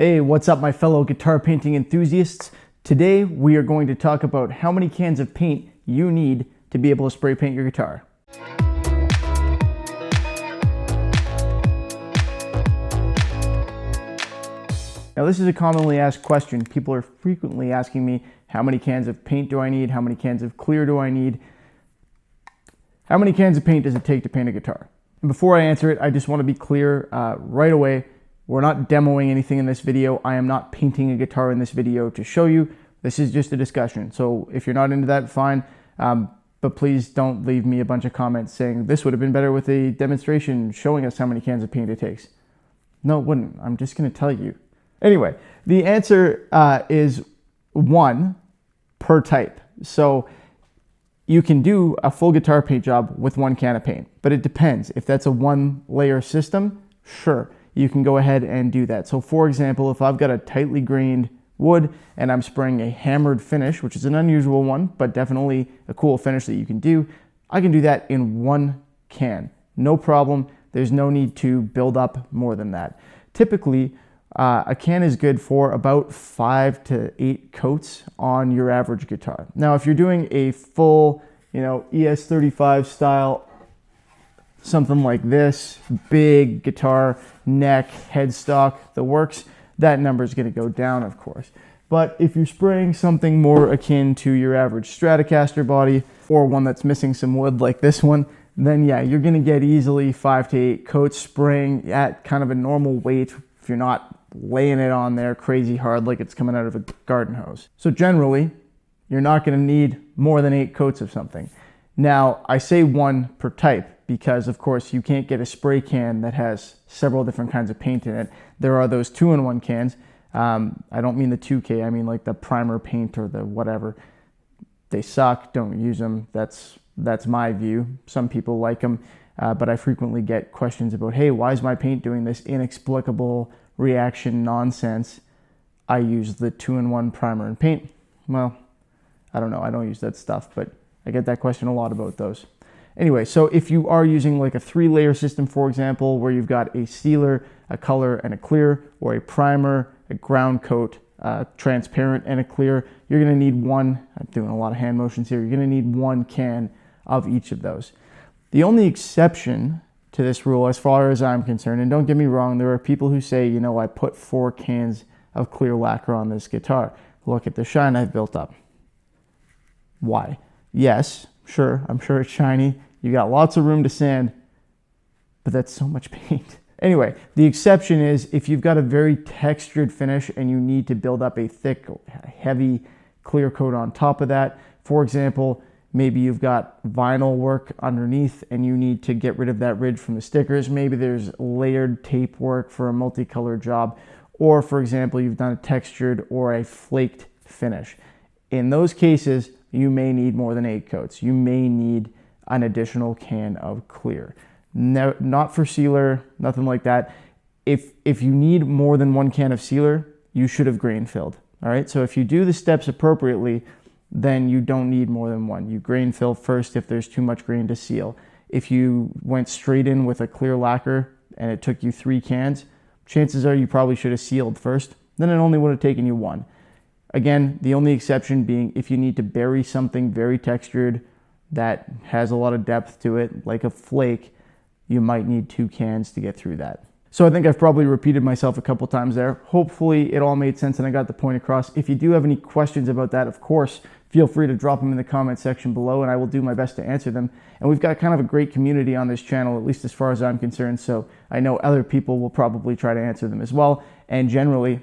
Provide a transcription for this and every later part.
Hey, what's up my fellow guitar painting enthusiasts? Today we are going to talk about how many cans of paint you need to be able to spray paint your guitar. Now this is a commonly asked question. People are frequently asking me, how many cans of paint do I need? How many cans of clear do I need? How many cans of paint does it take to paint a guitar? And before I answer it, I just want to be clear right away. We're not demoing anything in this video. I am not painting a guitar in this video to show you. This is just a discussion. So if you're not into that, fine. But please don't leave me a bunch of comments saying this would have been better with a demonstration showing us how many cans of paint it takes. No, it wouldn't. I'm just going to tell you. Anyway, the answer is 1 per type. So you can do a full guitar paint job with 1 can of paint, but it depends. If that's a 1-layer system, sure, you can go ahead and do that. So for example, if I've got a tightly grained wood and I'm spraying a hammered finish, which is an unusual one, but definitely a cool finish that you can do, I can do that in 1 can. No problem. There's no need to build up more than that. Typically, a can is good for about 5 to 8 coats on your average guitar. Now, if you're doing a full, ES35 style, something like this, big guitar, neck, headstock, the works, that number is going to go down, of course. But if you're spraying something more akin to your average Stratocaster body, or one that's missing some wood like this one, then yeah, you're going to get easily 5 to 8 coats spraying at kind of a normal weight if you're not laying it on there crazy hard like it's coming out of a garden hose. So generally, you're not going to need more than 8 coats of something. Now, I say 1 per type because, of course, you can't get a spray can that has several different kinds of paint in it. There are those 2-in-1 cans. I don't mean the 2K, I mean like the primer paint or the whatever. They suck, don't use them. That's my view. Some people like them, but I frequently get questions about, hey, why is my paint doing this inexplicable reaction nonsense? I use the 2-in-1 primer and paint. Well, I don't know, I don't use that stuff, but I get that question a lot about those. Anyway, so if you are using like a 3-layer system, for example, where you've got a sealer, a color, and a clear, or a primer, a ground coat, transparent, and a clear, you're going to need 1, I'm doing a lot of hand motions here, you're going to need 1 can of each of those. The only exception to this rule, as far as I'm concerned, and don't get me wrong, there are people who say, I put 4 cans of clear lacquer on this guitar. Look at the shine I've built up. Why? Yes, sure, I'm sure it's shiny. You got lots of room to sand, but that's so much paint. Anyway, the exception is if you've got a very textured finish and you need to build up a thick, heavy clear coat on top of that. For example, maybe you've got vinyl work underneath and you need to get rid of that ridge from the stickers. Maybe there's layered tape work for a multicolored job. Or for example, you've done a textured or a flaked finish. In those cases, you may need more than 8 coats. You may need an additional can of clear. No, not for sealer, nothing like that. If you need more than 1 can of sealer, you should have grain filled. All right, so if you do the steps appropriately, then you don't need more than 1. You grain fill first if there's too much grain to seal. If you went straight in with a clear lacquer and it took you 3 cans, chances are you probably should have sealed first. Then it only would have taken you 1. Again, the only exception being if you need to bury something very textured that has a lot of depth to it, like a flake, you might need 2 cans to get through that. So I think I've probably repeated myself a couple times there. Hopefully it all made sense and I got the point across. If you do have any questions about that, of course, feel free to drop them in the comment section below and I will do my best to answer them. And we've got kind of a great community on this channel, at least as far as I'm concerned. So I know other people will probably try to answer them as well. And generally,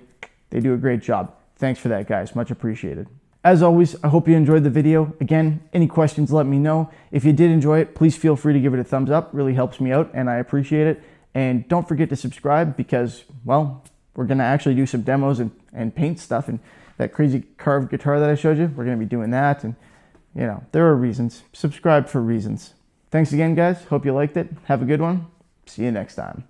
they do a great job. Thanks for that, guys. Much appreciated. As always, I hope you enjoyed the video. Again, any questions, let me know. If you did enjoy it, please feel free to give it a thumbs up. Really helps me out and I appreciate it. And don't forget to subscribe because, well, we're going to actually do some demos and paint stuff. And that crazy carved guitar that I showed you, we're going to be doing that. And, there are reasons. Subscribe for reasons. Thanks again, guys. Hope you liked it. Have a good one. See you next time.